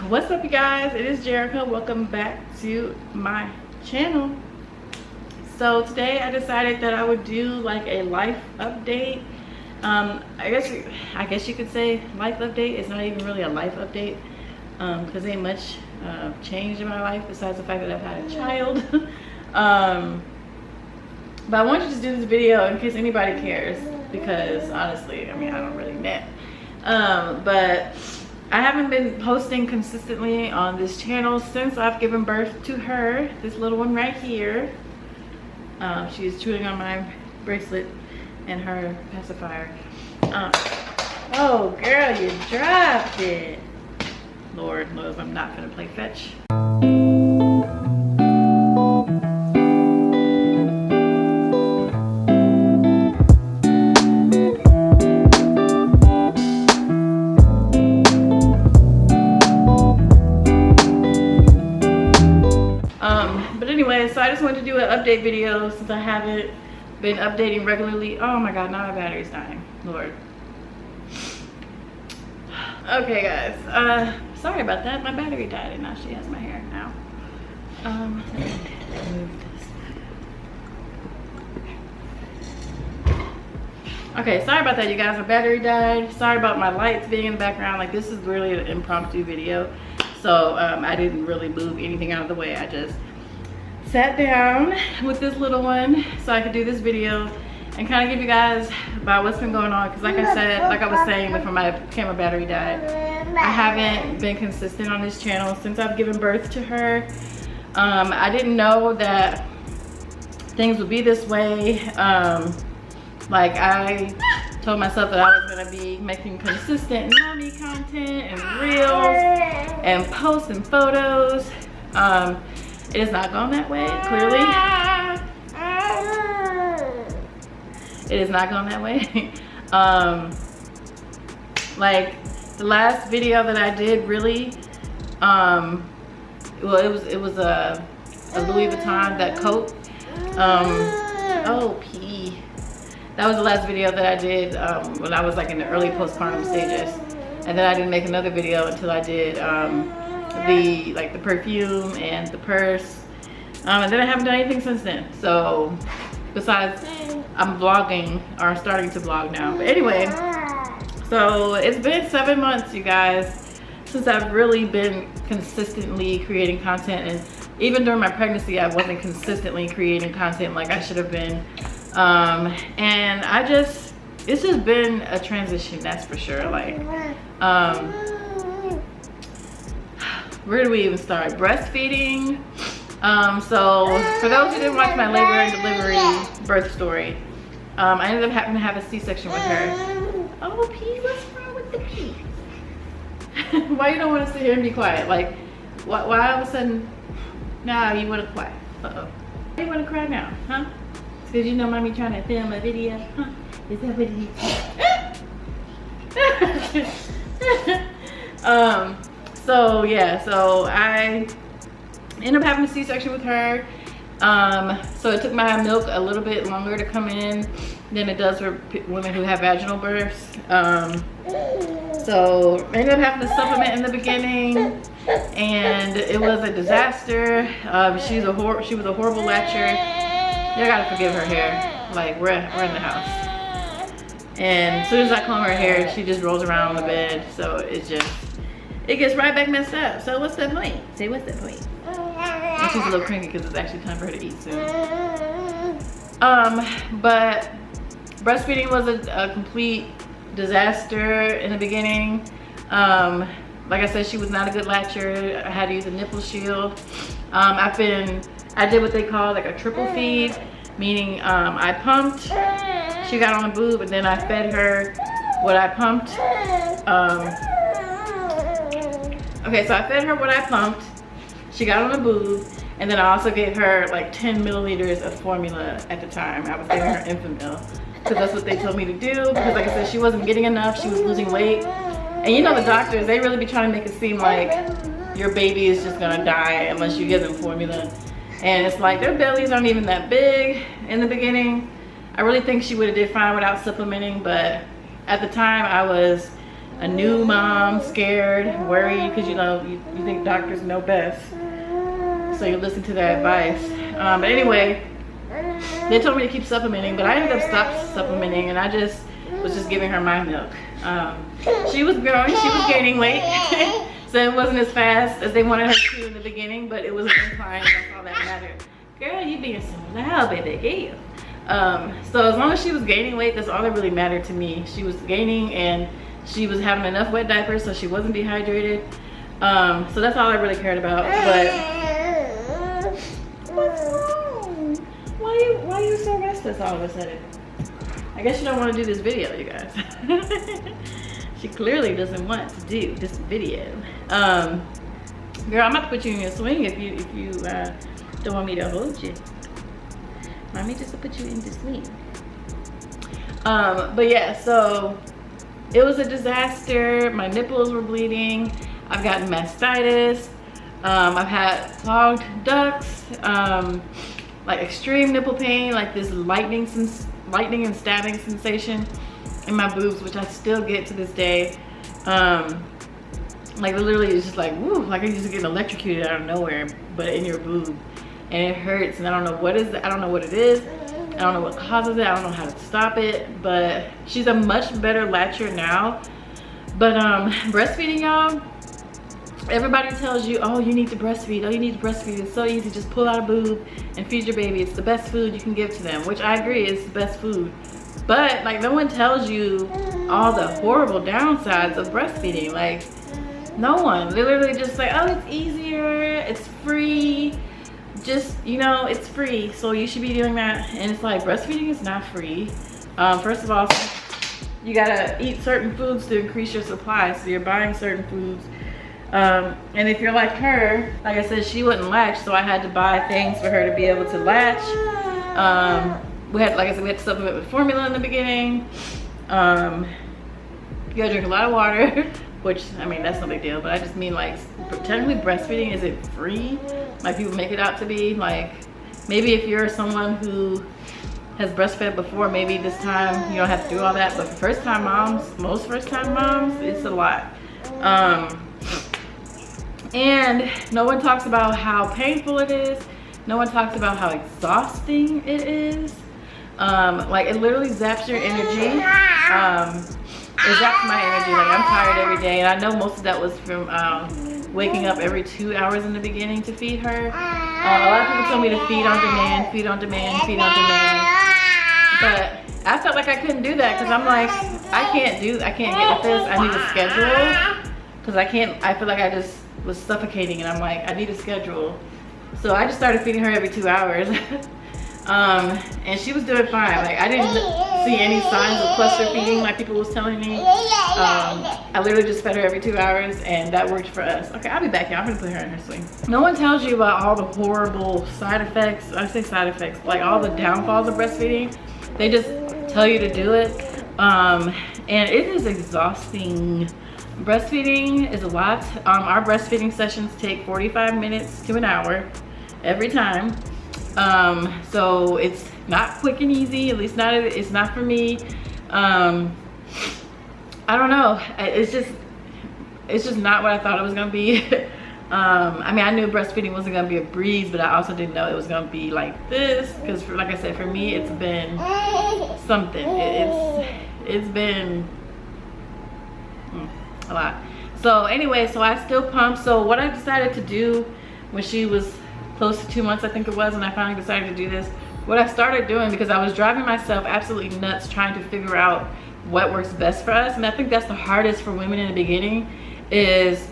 What's up, you guys? It is Jerica. Welcome back to my channel. So today I decided that I would do like a life update. I guess you could say life update. It's not even really a life update because ain't much changed in my life besides the fact that I've had a child. But I wanted to just do this video in case anybody cares, because honestly, I mean, I don't really know. But I haven't been posting consistently on this channel since I've given birth to her, this little one right here. She's chewing on my bracelet and her pacifier. Oh girl, you dropped it. Lord knows I'm not gonna play fetch. But anyway, so I just wanted to do an update video since I haven't been updating regularly. Oh my god, now my battery's dying. Lord. Okay guys, sorry about that. My battery died and now she has my hair now. Let me move this. Okay, sorry about that, you guys. My battery died. Sorry about my lights being in the background. Like, this is really an impromptu video, so I didn't really move anything out of the way. I just sat down with this little one so I could do this video and kind of give you guys about what's been going on, because like I said, like I was saying before my camera battery died, I haven't been consistent on this channel since I've given birth to her. I didn't know that things would be this way. Like, I told myself that I was gonna be making consistent mommy content and reels and posts and photos. It has not gone that way, clearly. It has not gone that way. Like, the last video that I did really, well, it was a Louis Vuitton, that coat. Oh, pee. That was the last video that I did when I was like in the early postpartum stages. And then I didn't make another video until I did the perfume and the purse, and then I haven't done anything since then. So besides, I'm vlogging, or starting to vlog now. But anyway, so it's been 7 months, you guys, since I've really been consistently creating content. And even during my pregnancy, I wasn't consistently creating content like I should have been. And it's just been a transition, that's for sure. Like, where do we even start? Breastfeeding. So for those who didn't watch my labor and delivery birth story, I ended up having to have a C-section with her. Oh, P, what's wrong with the P? Why you don't want to sit here and be quiet? Like, why all of a sudden, now you want to quiet? Uh-oh. Why you want to cry now, huh? It's because you know mommy trying to film a video, huh? Is that what it is? So yeah, so I ended up having a C-section with her. So it took my milk a little bit longer to come in than it does for women who have vaginal births. So I ended up having to supplement in the beginning, and it was a disaster. She was a horrible latcher. You gotta forgive her hair. Like, we're in the house, and as soon as I comb her hair, she just rolls around on the bed. So it gets right back messed up. So what's the point? Say, what's the point? And she's a little cranky because it's actually time for her to eat soon. But breastfeeding was a complete disaster in the beginning. Like I said, she was not a good latcher. I had to use a nipple shield. I did what they call like a triple feed, meaning I pumped, she got on the boob, and then I fed her what I pumped. Okay, so I fed her what I pumped, she got on the boob, and then I also gave her like 10 milliliters of formula at the time. I was giving her infant milk because that's what they told me to do, because like I said, she wasn't getting enough, she was losing weight. And you know, the doctors, they really be trying to make it seem like your baby is just gonna die unless you give them formula. And it's like, their bellies aren't even that big in the beginning. I really think she would have did fine without supplementing, but at the time I was a new mom, scared, worried, because you know, you think doctors know best. So you listen to their advice. But anyway, they told me to keep supplementing, but I ended up stopped supplementing, and I just was just giving her my milk. She was growing, she was gaining weight. So it wasn't as fast as they wanted her to in the beginning, but it was an incline, and that's all that mattered. Girl, you being so loud, baby. Yeah. So as long as she was gaining weight, that's all that really mattered to me. She was gaining, and she was having enough wet diapers, so she wasn't dehydrated. So that's all I really cared about. But what's wrong? Why are you so restless all of a sudden? I guess you don't want to do this video, you guys. She clearly doesn't want to do this video. Girl, I'm about to put you in your swing if you don't want me to hold you. Mommy just put you in the swing. But yeah, so it was a disaster. My nipples were bleeding. I've gotten mastitis. I've had clogged ducts, like extreme nipple pain, like this lightning and stabbing sensation in my boobs, which I still get to this day. Like literally it's just like, woo, like I used to get electrocuted out of nowhere, but in your boob. And it hurts, and I don't know what is it. I don't know what it is. I don't know what causes it. I don't know how to stop it. But she's a much better latcher now. But breastfeeding, y'all, everybody tells you, oh, you need to breastfeed. Oh, you need to breastfeed. It's so easy. Just pull out a boob and feed your baby. It's the best food you can give to them, which I agree is the best food. But like no one tells you all the horrible downsides of breastfeeding. Like no one. They literally just like, oh, it's easier. It's free. Just, you know, it's free, so you should be doing that. And it's like, breastfeeding is not free. First of all, you gotta eat certain foods to increase your supply, so you're buying certain foods. And if you're like her, like I said, she wouldn't latch, so I had to buy things for her to be able to latch. We had, like I said, we had to supplement with formula in the beginning. You gotta drink a lot of water, which, I mean, that's no big deal, but I just mean, like, technically breastfeeding isn't free, like people make it out to be. Like, maybe if you're someone who has breastfed before, maybe this time you don't have to do all that, but for first-time moms, most first-time moms, it's a lot. And no one talks about how painful it is. No one talks about how exhausting it is. Like, it literally zaps your energy. It zaps my energy. Like, I'm tired every day, and I know most of that was from waking up every 2 hours in the beginning to feed her. A lot of people told me to feed on demand, feed on demand, feed on demand. But I felt like I couldn't do that because I'm like, I can't get with this. I need a schedule because I feel like I just was suffocating, and I'm like, I need a schedule. So I just started feeding her every 2 hours. And she was doing fine. Like, I didn't see any signs of cluster feeding like people was telling me. I literally just fed her every 2 hours, and that worked for us. Okay, I'll be back, y'all. I'm gonna put her in her swing. No one tells you about all the horrible side effects. I say side effects, like all the downfalls of breastfeeding. They just tell you to do it. And it is exhausting. Breastfeeding is a lot. Our breastfeeding sessions take 45 minutes to an hour every time. So it's not quick and easy, at least it's not for me. I don't know, it's just not what I thought it was gonna be. I mean, I knew breastfeeding wasn't gonna be a breeze, but I also didn't know it was gonna be like this, because like I said, for me it's been something. It's been a lot. So anyway, so I still pump. So what I decided to do when she was close to 2 months, I think it was, and I finally decided to do this, what I started doing, because I was driving myself absolutely nuts trying to figure out what works best for us, and I think that's the hardest for women in the beginning, is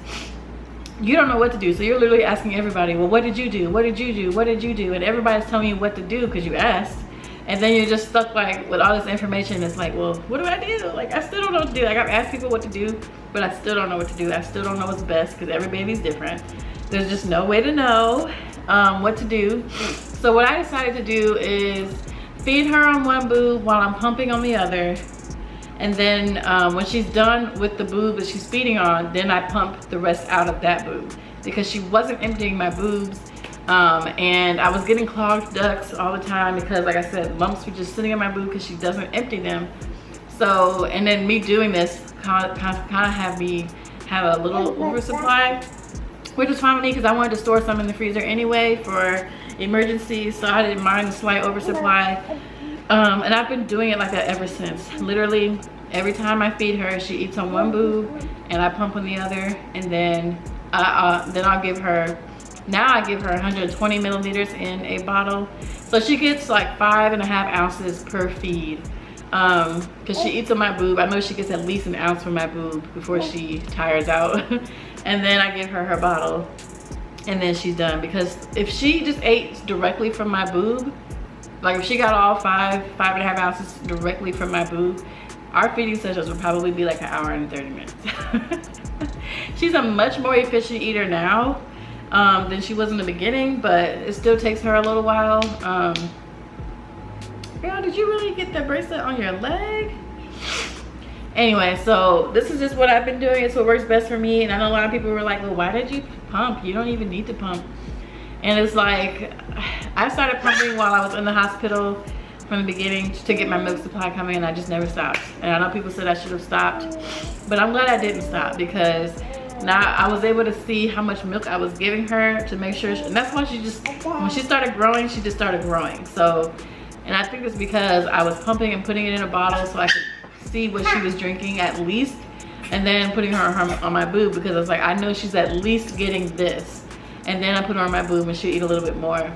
you don't know what to do. So you're literally asking everybody, well, what did you do? What did you do? What did you do? And everybody's telling you what to do because you asked. And then you're just stuck like with all this information. It's like, well, what do I do? Like, I still don't know what to do. Like, I've asked people what to do, but I still don't know what to do. I still don't know what's best because every baby's different. There's just no way to know what to do. So what I decided to do is feed her on one boob while I'm pumping on the other. And then when she's done with the boob that she's feeding on, then I pump the rest out of that boob because she wasn't emptying my boobs. And I was getting clogged ducts all the time because, like I said, lumps were just sitting in my boob because she doesn't empty them. So, and then me doing this kind of have me have a little oversupply, which is fine with me because I wanted to store some in the freezer anyway for emergencies, so I didn't mind the slight oversupply. And I've been doing it like that ever since. Literally every time I feed her, she eats on one boob and I pump on the other, and then I'll give her, now I give her 120 milliliters in a bottle, so she gets like 5.5 ounces per feed. Because she eats on my boob. I know she gets at least an ounce from my boob before she tires out. And then I give her her bottle and then she's done. Because if she just ate directly from my boob, like if she got all 5.5 ounces directly from my boob, our feeding sessions would probably be like 1 hour and 30 minutes. She's a much more efficient eater now than she was in the beginning, but it still takes her a little while. Girl, did you really get the bracelet on your leg? Anyway, so this is just what I've been doing. It's what works best for me. And I know a lot of people were like, well, why did you pump? You don't even need to pump. And it's like, I started pumping while I was in the hospital from the beginning to get my milk supply coming, and I just never stopped. And I know people said I should have stopped, but I'm glad I didn't stop, because now I was able to see how much milk I was giving her to make sure, and that's why she just, when she started growing, she just started growing. So, and I think it's because I was pumping and putting it in a bottle so I could see what she was drinking at least, and then putting her on my boob, because I was like, I know she's at least getting this. And then I put her on my boob and she'll eat a little bit more.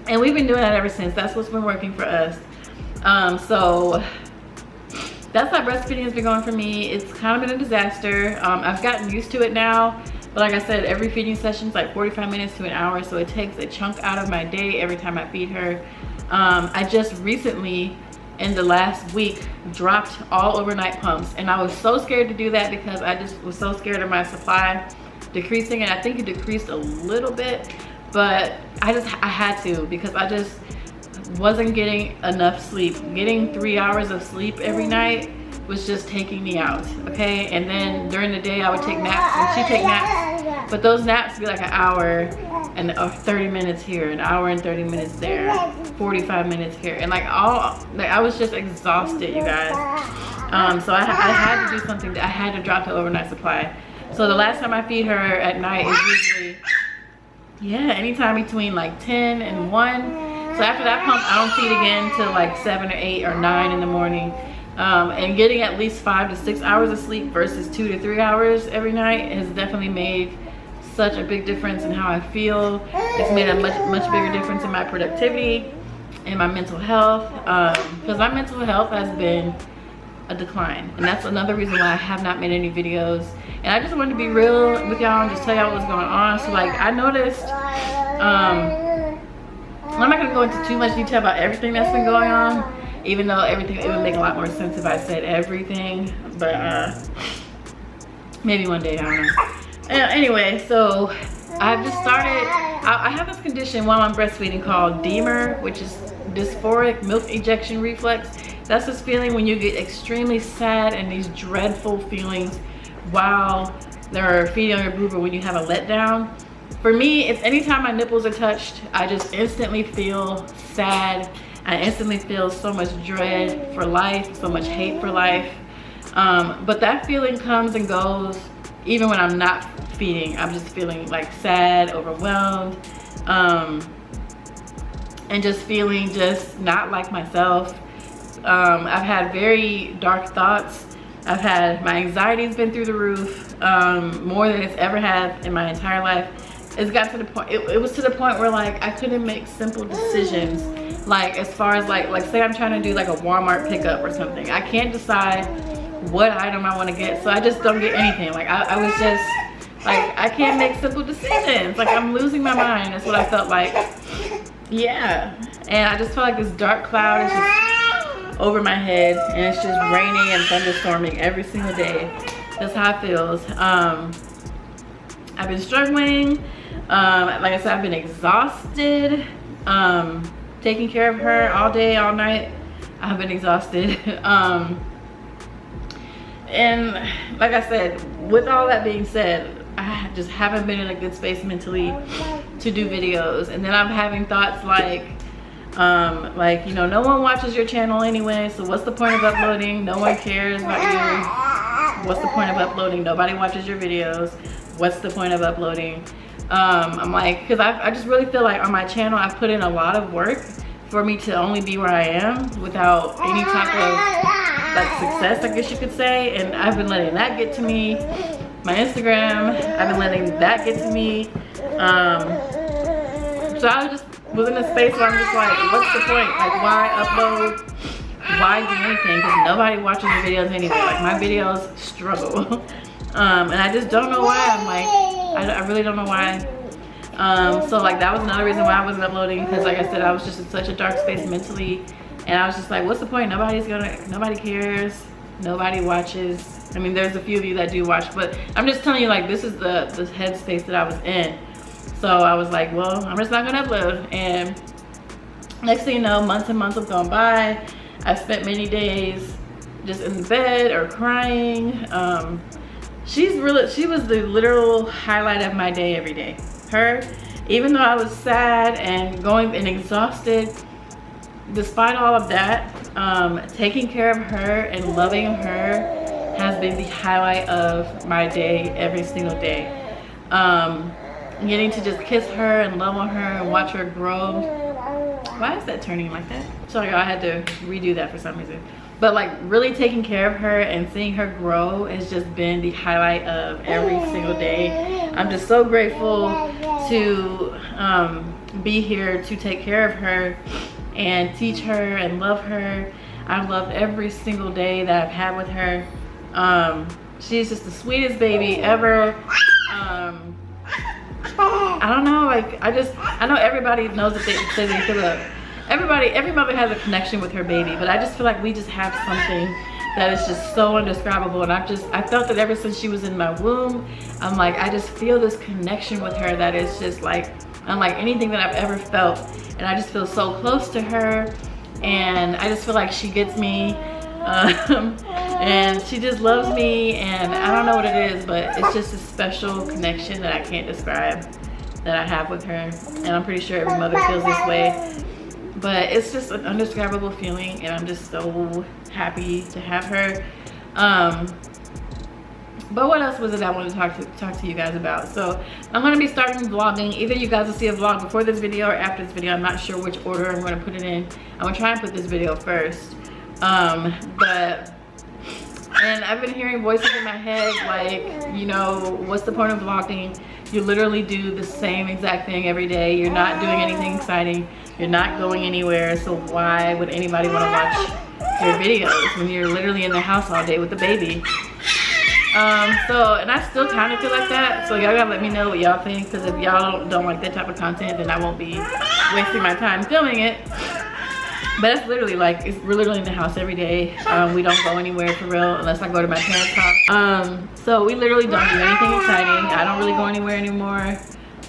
And we've been doing that ever since. That's what's been working for us. So that's how breastfeeding has been going for me. It's kind of been a disaster. I've gotten used to it now. But like I said, every feeding session is like 45 minutes to an hour. So it takes a chunk out of my day every time I feed her. I just recently, in the last week, dropped all overnight pumps. And I was so scared to do that because I just was so scared of my supply decreasing. And I think it decreased a little bit. But I had to, because I just wasn't getting enough sleep. Getting 3 hours of sleep every night was just taking me out, okay? And then during the day I would take naps, and she'd take naps, but those naps would be like an hour and 30 minutes here, an hour and 30 minutes there, 45 minutes here, and like I was just exhausted, you guys. So I had to do something. I had to drop the overnight supply. So the last time I feed her at night is usually, yeah, anytime between like 10 and 1. So after that pump, I don't feed again till like 7 or 8 or 9 in the morning. And getting at least 5 to 6 hours of sleep versus 2 to 3 hours every night has definitely made such a big difference in how I feel. It's made a much bigger difference in my productivity and my mental health, because my mental health has been a decline, and that's another reason why I have not made any videos. And I just wanted to be real with y'all and just tell y'all what's going on. So like, I noticed, I'm not gonna go into too much detail about everything that's been going on, even though it would make a lot more sense if I said everything, but maybe one day, I don't know. Anyway, so I've just started, I have this condition while I'm breastfeeding called DMER, which is dysphoric milk ejection reflex. That's this feeling when you get extremely sad and these dreadful feelings while they're feeding on your boob, or when you have a letdown. For me, it's anytime my nipples are touched, I just instantly feel sad. I instantly feel so much dread for life, so much hate for life. But that feeling comes and goes even when I'm not feeding. I'm just feeling like sad, overwhelmed, and just feeling just not like myself. I've had very dark thoughts. My anxiety's been through the roof, more than it's ever had in my entire life. It's got to the point, it was to the point where like I couldn't make simple decisions. Like as far as like say I'm trying to do like a Walmart pickup or something. I can't decide what item I want to get, so I just don't get anything. Like I was just like, I can't make simple decisions. Like I'm losing my mind. That's what I felt like. Yeah. And I just felt like this dark cloud is just over my head, and it's just raining and thunderstorming every single day. That's how it feels. I've been struggling. Like I said, I've been exhausted. Taking care of her all day, all night. I've been exhausted. And like I said, with all that being said, I just haven't been in a good space mentally to do videos. And then I'm having thoughts like, Like, you know, no one watches your channel anyway, so what's the point of uploading? No one cares about you. What's the point of uploading? Nobody watches your videos. What's the point of uploading? I'm like, because I just really feel like on my channel I've put in a lot of work for me to only be where I am without any type of like success, I guess you could say. And I've been letting that get to me. My Instagram, I've been letting that get to me. So I just was in a space where I'm just like, what's the point? Like, why upload? Why do anything? Because nobody watches the videos anyway. Like, my videos struggle. And I just don't know why. I'm like, I really don't know why. So like that was another reason why I wasn't uploading, because like I said, I was just in such a dark space mentally, and I was just like, what's the point? Nobody cares, nobody watches. I mean, there's a few of you that do watch, but I'm just telling you, like, this is the headspace that I was in. So I was like, well, I'm just not gonna upload. And next thing you know, months and months have gone by. I've spent many days just in the bed or crying. She was the literal highlight of my day every day. Her, even though I was sad and going and exhausted, despite all of that, taking care of her and loving her has been the highlight of my day every single day. Getting to just kiss her and love on her and watch her grow. Why is that turning like that? Sorry, I had to redo that for some reason. But like really taking care of her and seeing her grow has just been the highlight of every single day. I'm just so grateful to be here to take care of her and teach her and love her. I've loved every single day that I've had with her. She's just the sweetest baby ever. I don't know, like I know everybody knows that they say they feel every mother has a connection with her baby, but I just feel like we just have something that is just so indescribable. And I felt that ever since she was in my womb. I'm like, I just feel this connection with her that is just like unlike anything that I've ever felt. And I just feel so close to her, and I just feel like she gets me, and she just loves me, and I don't know what it is, but it's just a special connection that I can't describe that I have with her. And I'm pretty sure every mother feels this way. But it's just an indescribable feeling, and I'm just so happy to have her. But what else was it I wanted to talk to you guys about? So I'm going to be starting vlogging. Either you guys will see a vlog before this video or after this video. I'm not sure which order I'm going to put it in. I'm going to try and put this video first. And I've been hearing voices in my head like, you know, what's the point of vlogging? You literally do the same exact thing every day. You're not doing anything exciting. You're not going anywhere. So why would anybody want to watch your videos when you're literally in the house all day with the baby? And I still kind of feel like that. So y'all gotta let me know what y'all think, because if y'all don't like that type of content, then I won't be wasting my time filming it. But it's literally like, we're literally in the house every day. We don't go anywhere for real unless I go to my parents' house. So we literally don't do anything exciting. I don't really go anywhere anymore.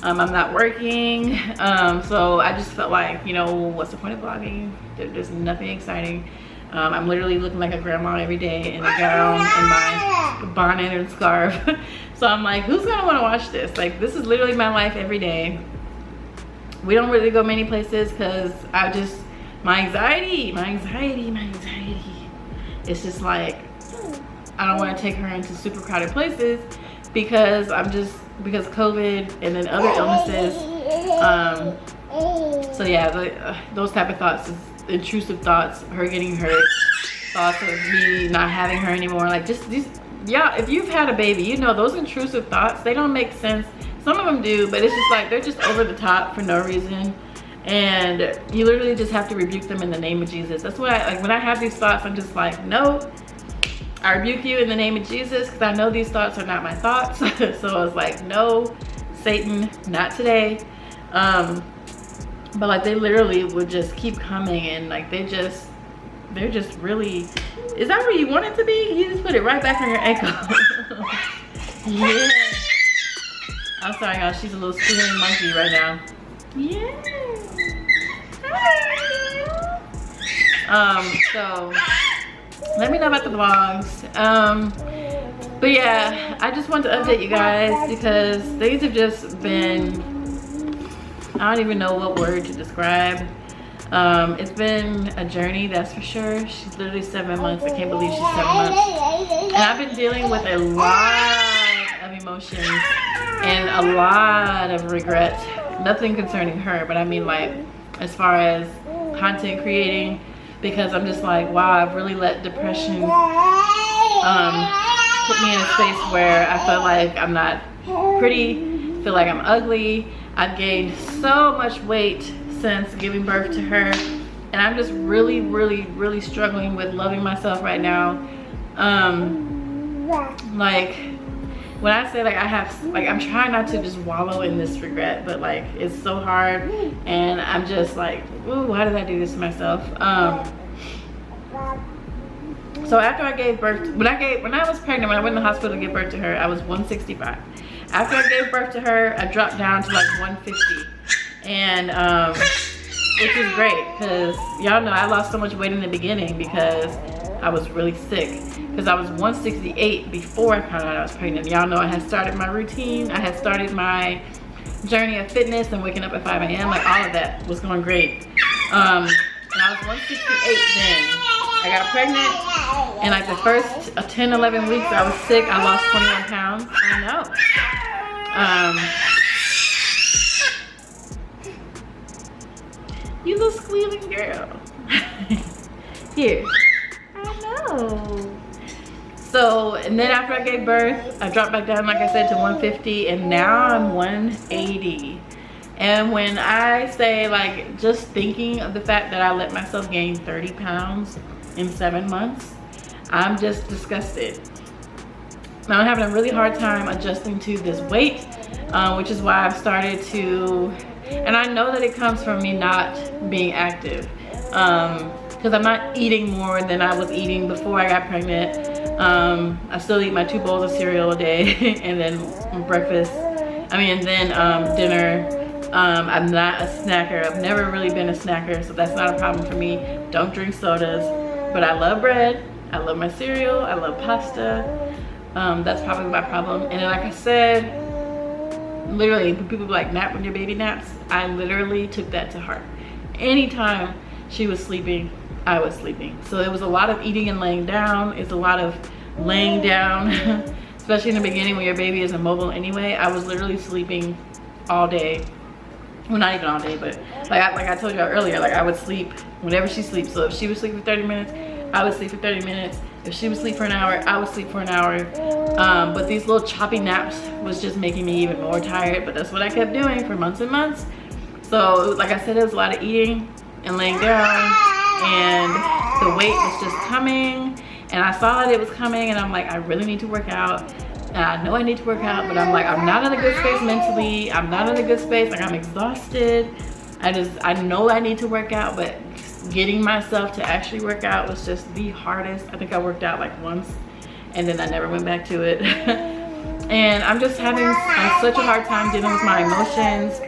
I'm not working. So I just felt like, you know, what's the point of vlogging? There's nothing exciting. I'm literally looking like a grandma every day in a gown and my bonnet and scarf. So I'm like, who's gonna wanna watch this? Like, this is literally my life every day. We don't really go many places because my anxiety. It's just like, I don't want to take her into super crowded places because because COVID and then other illnesses. So yeah, those type of thoughts, intrusive thoughts, her getting hurt, thoughts of me not having her anymore. Like just these, yeah, if you've had a baby, you know those intrusive thoughts, they don't make sense. Some of them do, but it's just like, they're just over the top for no reason. And you literally just have to rebuke them in the name of Jesus. That's why, like, when I have these thoughts, I'm just like, no, I rebuke you in the name of Jesus, because I know these thoughts are not my thoughts. So I was like, no, Satan, not today. But like, they literally would just keep coming, and like, they're just really, is that where you want it to be? You just put it right back on your ankle. Yeah. I'm sorry, y'all, she's a little squealing monkey right now. Yeah. So let me know about the vlogs. But yeah, I just want to update you guys because things have just been, I don't even know what word to describe. It's been a journey, that's for sure. She's literally 7 months. I can't believe she's 7 months. And I've been dealing with a lot of emotions and a lot of regret. Nothing concerning her, but I mean like as far as content creating, because I'm just like, wow, I've really let depression put me in a space where I feel like I'm not pretty, feel like I'm ugly. I've gained so much weight since giving birth to her, and I'm just really struggling with loving myself right now. Like when I say like I'm trying not to just wallow in this regret, but like it's so hard, and I'm just like, ooh, why did I do this to myself? So after I gave birth, when I was pregnant, when I went in the hospital to give birth to her, I was 165. After I gave birth to her, I dropped down to like 150, and which is great, because y'all know I lost so much weight in the beginning because I was really sick. Because I was 168 before I found out I was pregnant. Y'all know I had started my routine. I had started my journey of fitness and waking up at 5 a.m. Like all of that was going great. And I was 168 then. I got pregnant, and like the first 10, 11 weeks I was sick. I lost 21 pounds. I know. You little squealing girl. Here. I know. So, and then after I gave birth, I dropped back down, like I said, to 150, and now I'm 180. And when I say, like, just thinking of the fact that I let myself gain 30 pounds in 7 months, I'm just disgusted. Now I'm having a really hard time adjusting to this weight, which is why I've started to, and I know that it comes from me not being active, because I'm not eating more than I was eating before I got pregnant. I still eat my 2 bowls of cereal a day, and then dinner. I'm not a snacker. I've never really been a snacker, so that's not a problem for me. Don't drink sodas, but I love bread. I love my cereal. I love pasta. That's probably my problem. And then, like I said, literally, when people like nap when your baby naps, I literally took that to heart. Anytime she was sleeping, I was sleeping. So it was a lot of eating and laying down. It's a lot of laying down, especially in the beginning when your baby is immobile anyway. I was literally sleeping all day. Well, not even all day, but like I told you earlier, like I would sleep whenever she sleeps. So if she would sleep for 30 minutes, I would sleep for 30 minutes. If she would sleep for an hour, I would sleep for an hour. But these little choppy naps was just making me even more tired, but that's what I kept doing for months and months. So like I said, it was a lot of eating and laying down, and the weight was just coming, and I saw that it was coming, and I'm like, I really need to work out. And I know I need to work out, but I'm like, I'm not in a good space mentally. I'm not in a good space. Like, I'm exhausted. I know I need to work out, but getting myself to actually work out was just the hardest. I think I worked out like once, and then I never went back to it. And I'm just having such a hard time dealing with my emotions,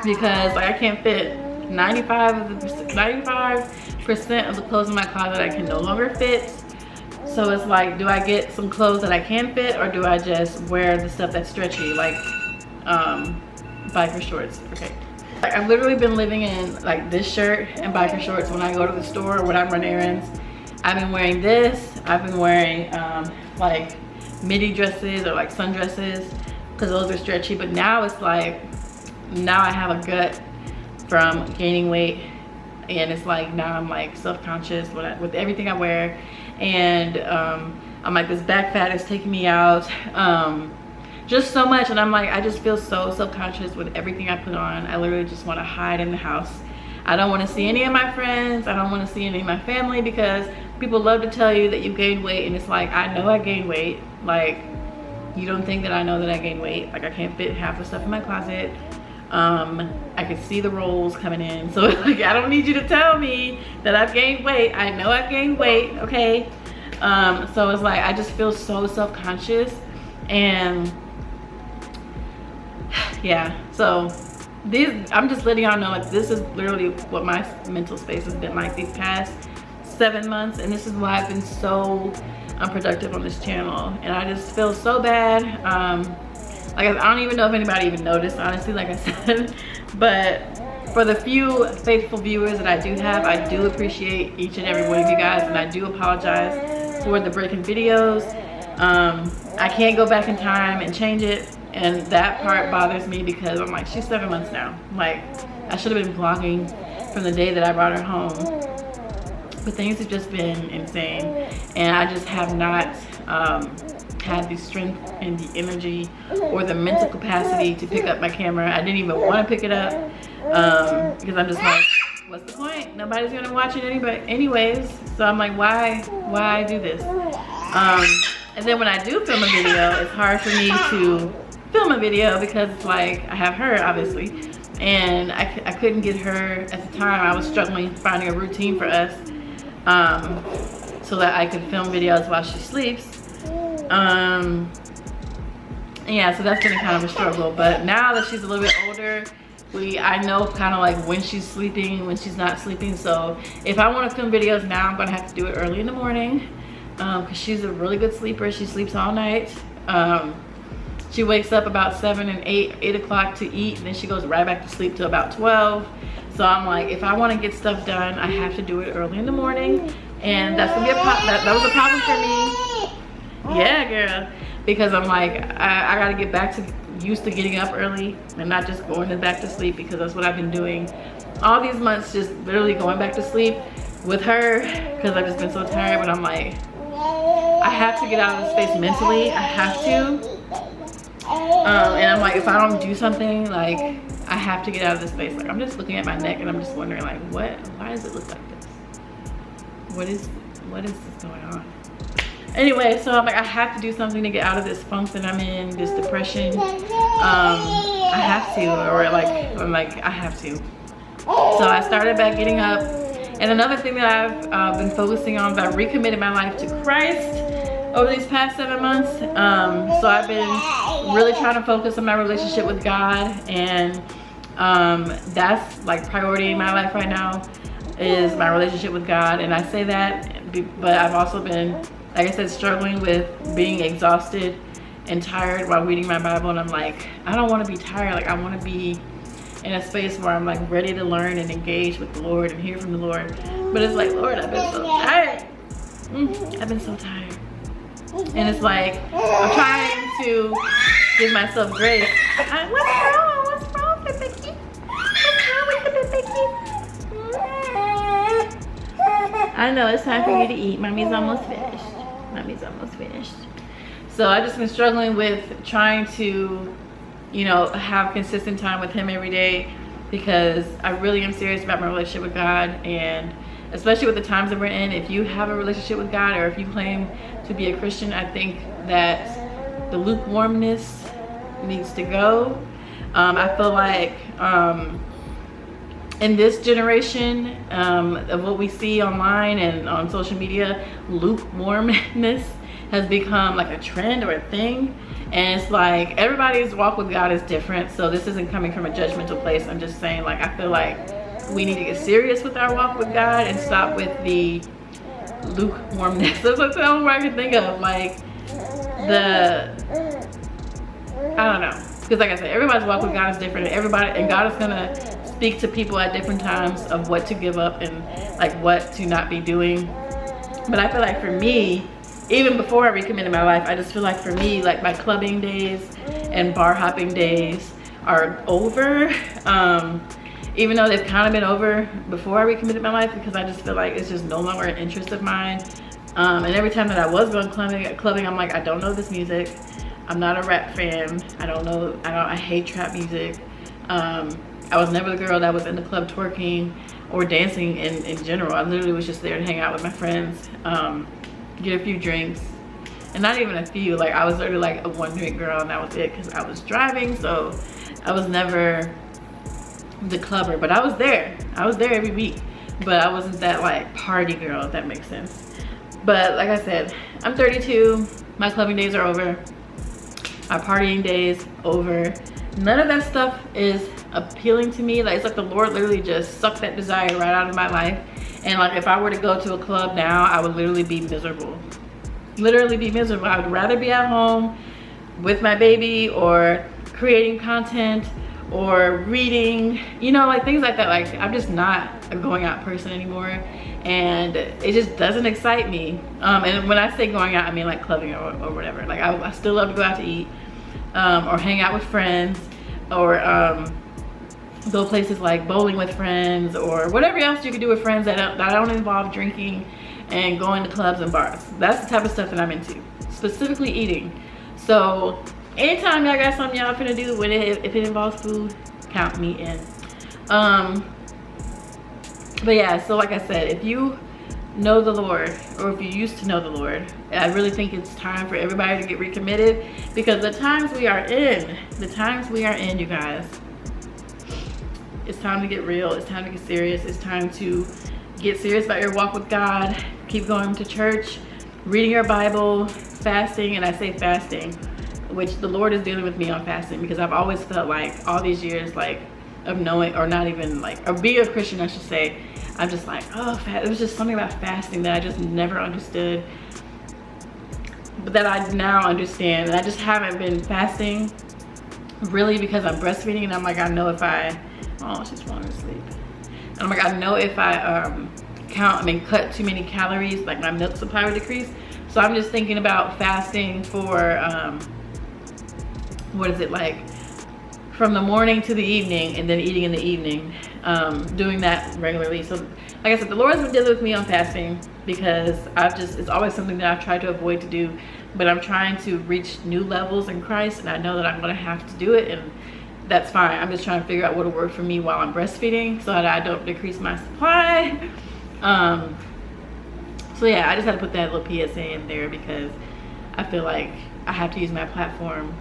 because like I can't fit 95% of the clothes in my closet I can no longer fit. So it's like, do I get some clothes that I can fit, or do I just wear the stuff that's stretchy, like biker shorts? Okay. Like, I've literally been living in like this shirt and biker shorts when I go to the store or when I run errands. I've been wearing this. I've been wearing like midi dresses or like sundresses, because those are stretchy. But now it's like, now I have a gut from gaining weight, and it's like now I'm like self-conscious with everything I wear. And I'm like, this back fat is taking me out, just so much. And I'm like, I just feel so self-conscious with everything I put on. I literally just want to hide in the house. I don't want to see any of my friends. I don't want to see any of my family, because people love to tell you that you gained weight, and it's like, I know I gained weight. Like, you don't think that I know that I gained weight? Like, I can't fit half the stuff in my closet. I can see the rolls coming in, so like, I don't need you to tell me that I've gained weight. I know I've gained weight, okay? So it's like, I just feel so self-conscious, and yeah, so I'm just letting y'all know, like, this is literally what my mental space has been like these past 7 months, and this is why I've been so unproductive on this channel. And I just feel so bad. Like, I don't even know if anybody even noticed, honestly, like I said. But for the few faithful viewers that I do have, I do appreciate each and every one of you guys, and I do apologize for the breaking videos. I can't go back in time and change it, and that part bothers me because I'm like, she's 7 months now. Like, I should have been vlogging from the day that I brought her home, but things have just been insane, and I just have not had the strength and the energy or the mental capacity to pick up my camera. I didn't even want to pick it up because I'm just like, what's the point? Nobody's gonna watch it anyways. So I'm like, why do this? And then when I do film a video, it's hard for me to film a video because it's like, I have her obviously, and I couldn't get her at the time. I was struggling finding a routine for us so that I could film videos while she sleeps. Yeah, so that's been kind of a struggle. But now that she's a little bit older, I know kind of like when she's sleeping, when she's not sleeping. So if I want to film videos now, I'm gonna have to do it early in the morning because she's a really good sleeper. She sleeps all night. She wakes up about 7 and 8 o'clock to eat, and then she goes right back to sleep till about 12. So I'm like, if I want to get stuff done, I have to do it early in the morning, and that's gonna be that was a problem for me. Yeah, girl, because I'm like, I gotta get back to used to getting up early and not just going back to sleep, because that's what I've been doing all these months, just literally going back to sleep with her because I've just been so tired. But I'm like, I have to get out of the space mentally. I have to. And I'm like, if I don't do something, like, I have to get out of this space. Like, I'm just looking at my neck and I'm just wondering, like, why does it look like this? What is this going on? Anyway, so I'm like, I have to do something to get out of this funk that I'm in, this depression. I have to, or like, I'm like, I have to. So I started back getting up. And another thing that I've been focusing on is I recommitted my life to Christ over these past 7 months. So I've been really trying to focus on my relationship with God, and that's like priority in my life right now, is my relationship with God. And I say that, but I've also been, like I said, struggling with being exhausted and tired while reading my Bible. And I'm like, I don't want to be tired. Like, I want to be in a space where I'm like ready to learn and engage with the Lord and hear from the Lord. But it's like, Lord, I've been so tired. I've been so tired. And it's like, I'm trying to give myself grace. What's wrong? What's wrong with Becky? What's wrong with Becky? I know it's time for you to eat. Mommy's almost finished. Mommy's almost finished. So I've just been struggling with trying to, you know, have consistent time with him every day, because I really am serious about my relationship with God. And especially with the times that we're in, if you have a relationship with God, or if you claim to be a Christian, I think that the lukewarmness needs to go. I feel like in this generation of what we see online and on social media, lukewarmness has become like a trend or a thing. And it's like, everybody's walk with God is different. So this isn't coming from a judgmental place. I'm just saying, like, I feel like we need to get serious with our walk with God and stop with the lukewarmness. That's what the only word I can think of. Like, I don't know. Because like I said, everybody's walk with God is different. And God is gonna speak to people at different times of what to give up and like what to not be doing. But I feel like for me, even before I recommitted my life, I just feel like for me, like my clubbing days and bar hopping days are over. Even though they've kind of been over before I recommitted my life, because I just feel like it's just no longer an interest of mine. And every time that I was going clubbing, I'm like, I don't know this music. I'm not a rap fan. I hate trap music. I was never the girl that was in the club twerking or dancing in general. I literally was just there to hang out with my friends, get a few drinks, and not even a few. Like, I was literally like a 1-drink girl, and that was it, because I was driving. So I was never the clubber, but I was there every week, but I wasn't that like party girl, if that makes sense. But like I said, I'm 32, my clubbing days are over, my partying days over. None of that stuff is appealing to me. Like, it's like the Lord literally just sucked that desire right out of my life. And like, if I were to go to a club now, I would literally be miserable. Literally be miserable. I would rather be at home with my baby, or creating content, or reading, you know, like things like that. Like I'm just not a going out person anymore, and it just doesn't excite me. And when I say going out, I mean like clubbing or whatever. Like I still love to go out to eat, or hang out with friends, or go places like bowling with friends, or whatever else you can do with friends that don't involve drinking and going to clubs and bars. That's the type of stuff that I'm into, specifically eating. So anytime y'all got something y'all finna do with it, if it involves food, count me in. But yeah, so like I said, if you know the Lord, or if you used to know the Lord, I really think it's time for everybody to get recommitted, because the times we are in, you guys, it's time to get real. It's time to get serious. It's time to get serious about your walk with God. Keep going to church, reading your Bible, fasting. And I say fasting, which the Lord is dealing with me on fasting, because I've always felt like all these years, like, of knowing, or not even like, or being a Christian, I should say, I'm just like, oh, it was just something about fasting that I just never understood, but that I now understand. And I just haven't been fasting really because I'm breastfeeding, and I'm like, I know if I, oh, she's falling asleep. And I'm like, I know if I cut too many calories, like my milk supply would decrease. So I'm just thinking about fasting for, what is it, like from the morning to the evening, and then eating in the evening, doing that regularly. So like I said, the Lord's been dealing with me on fasting, because it's always something that I've tried to avoid to do, but I'm trying to reach new levels in Christ, and I know that I'm gonna have to do it, and that's fine. I'm just trying to figure out what'll work for me while I'm breastfeeding, so that I don't decrease my supply. So yeah, I just had to put that little PSA in there, because I feel like I have to use my platform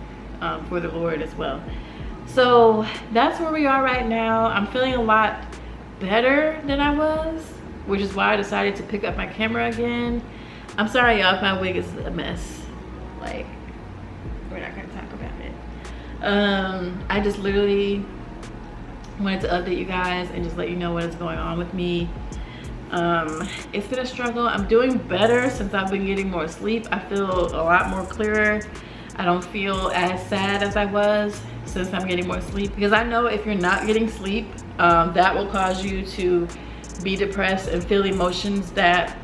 for the Lord as well. So that's where we are right now. I'm feeling a lot better than I was, which is why I decided to pick up my camera again. I'm sorry y'all if my wig is a mess. Like, we're not gonna talk about it. I just literally wanted to update you guys and just let you know what is going on with me. It's been a struggle. I'm doing better since I've been getting more sleep. I feel a lot more clearer. I don't feel as sad as I was since I'm getting more sleep, because I know if you're not getting sleep, that will cause you to be depressed and feel emotions that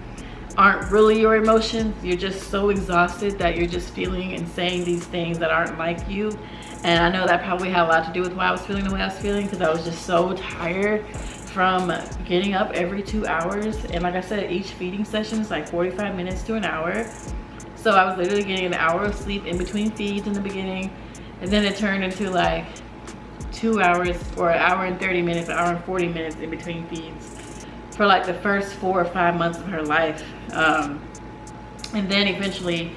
aren't really your emotions. You're just so exhausted that you're just feeling and saying these things that aren't like you. And I know that probably had a lot to do with why I was feeling the way I was feeling, because I was just so tired from getting up every 2 hours. And like I said, each feeding session is like 45 minutes to an hour. So I was literally getting an hour of sleep in between feeds in the beginning, and then it turned into like 2 hours, or an hour and 30 minutes, an hour and 40 minutes in between feeds for like the first 4 or 5 months of her life. And then eventually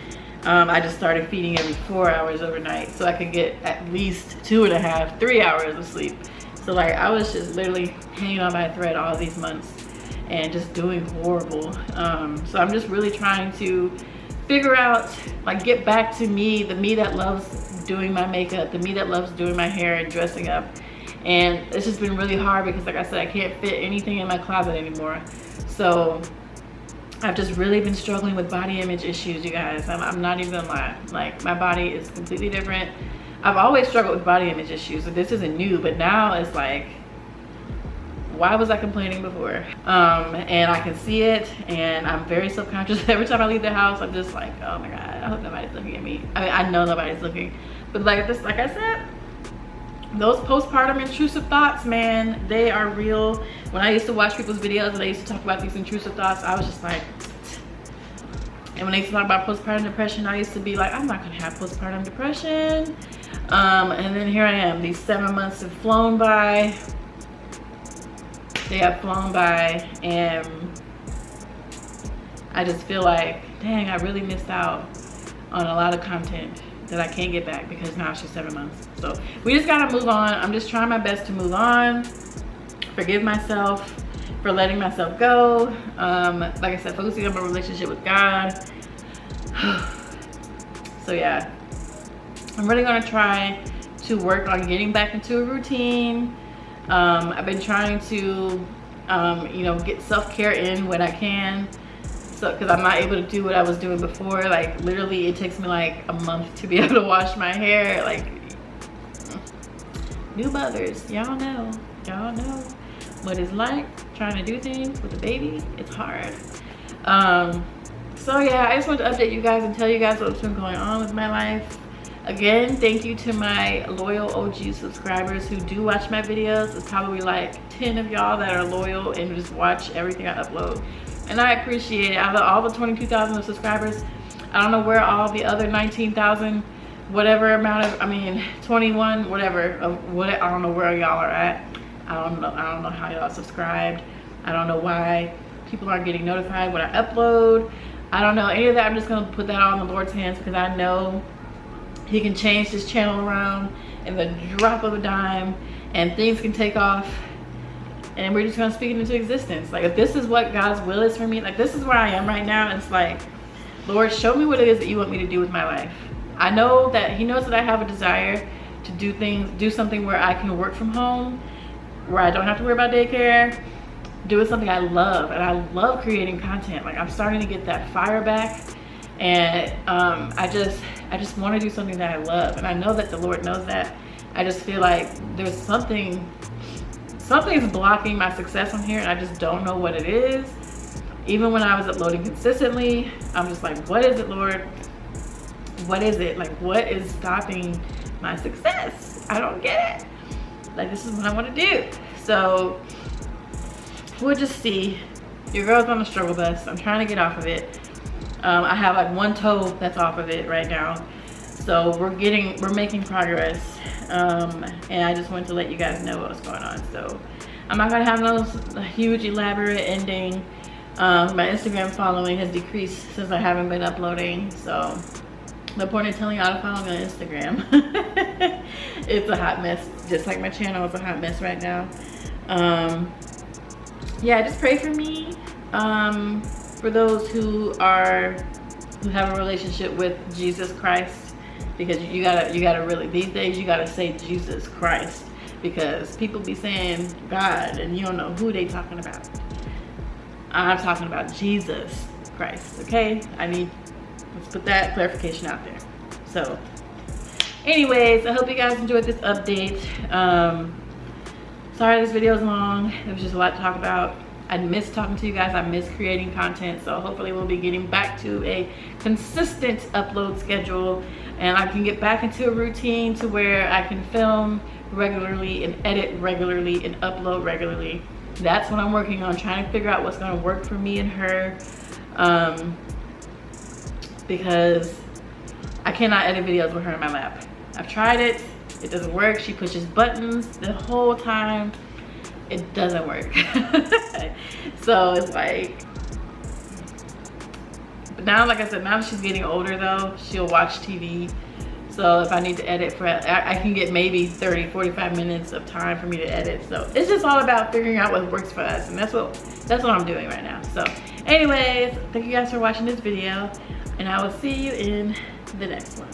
I just started feeding every 4 hours overnight, so I could get at least 2.5, 3 hours of sleep. So like I was just literally hanging on by a thread all these months and just doing horrible. So I'm just really trying to figure out, like, get back to me, the me that loves doing my makeup, the me that loves doing my hair and dressing up. And it's just been really hard, because like I said, I can't fit anything in my closet anymore. So I've just really been struggling with body image issues, you guys. I'm not even gonna lie. Like, my body is completely different. I've always struggled with body image issues, so this isn't new, but now it's like, why was I complaining before? And I can see it, and I'm very self-conscious. Every time I leave the house, I'm just like, oh my God, I hope nobody's looking at me. I mean, I know nobody's looking, but like this, like I said, those postpartum intrusive thoughts, man, they are real. When I used to watch people's videos and they used to talk about these intrusive thoughts, I was just like, and when they used to talk about postpartum depression, I used to be like, I'm not gonna have postpartum depression. And then here I am, these 7 months have flown by. They have flown by, and I just feel like, dang, I really missed out on a lot of content that I can't get back, because now she's 7 months. So we just gotta move on. I'm just trying my best to move on, forgive myself for letting myself go. Like I said, focusing on my relationship with God. So yeah, I'm really gonna try to work on getting back into a routine. I've been trying to, you know, get self-care in when I can. So, because I'm not able to do what I was doing before. Like, literally, it takes me like a month to be able to wash my hair. Like, new mothers, y'all know what it's like trying to do things with a baby. It's hard. So yeah, I just wanted to update you guys and tell you guys what's been going on with my life. Again, thank you to my loyal OG subscribers who do watch my videos. It's probably like 10 of y'all that are loyal and just watch everything I upload. And I appreciate it. Out of all the 22,000 subscribers, I don't know where all the other 19,000, whatever amount of, 21, whatever, of what, I don't know where y'all are at. I don't know how y'all subscribed. I don't know why people aren't getting notified when I upload. I don't know any of that. I'm just gonna put that all in the Lord's hands, because I know He can change this channel around in the drop of a dime, and things can take off, and we're just gonna speak it into existence. Like, if this is what God's will is for me, like, this is where I am right now, and it's like, Lord, show me what it is that you want me to do with my life. I know that He knows that I have a desire to do something where I can work from home, where I don't have to worry about daycare, doing something I love. And I love creating content. Like, I'm starting to get that fire back, and I just want to do something that I love, and I know that the Lord knows that. I just feel like there's something's blocking my success on here, and I just don't know what it is. Even when I was uploading consistently, I'm just like, what is it, Lord? What is it? Like, what is stopping my success? I don't get it. Like, this is what I want to do. So we'll just see. Your girl's on the struggle bus. I'm trying to get off of it. I have like one toe that's off of it right now. So we're making progress. And I just wanted to let you guys know what's going on. So I'm not gonna have no huge elaborate ending. My Instagram following has decreased since I haven't been uploading. So no point in telling y'all to follow me on Instagram. It's a hot mess, just like my channel is a hot mess right now. Yeah, just pray for me. For those who have a relationship with Jesus Christ, because you gotta really, these days you gotta say Jesus Christ, because people be saying God and you don't know who they talking about. I'm talking about Jesus Christ, okay? Let's put that clarification out there. So anyways, I hope you guys enjoyed this update. Sorry this video is long. It was just a lot to talk about. I miss talking to you guys. I miss creating content. So hopefully we'll be getting back to a consistent upload schedule, and I can get back into a routine to where I can film regularly and edit regularly and upload regularly. That's what I'm working on, trying to figure out what's going to work for me and her, because I cannot edit videos with her in my lap. I've tried it. It doesn't work. She pushes buttons the whole time. It doesn't work. So it's like, but now, like I said, now she's getting older though, she'll watch TV. So if I need to edit I can get maybe 30-45 minutes of time for me to edit. So it's just all about figuring out what works for us, and that's what I'm doing right now. So anyways, thank you guys for watching this video, and I will see you in the next one.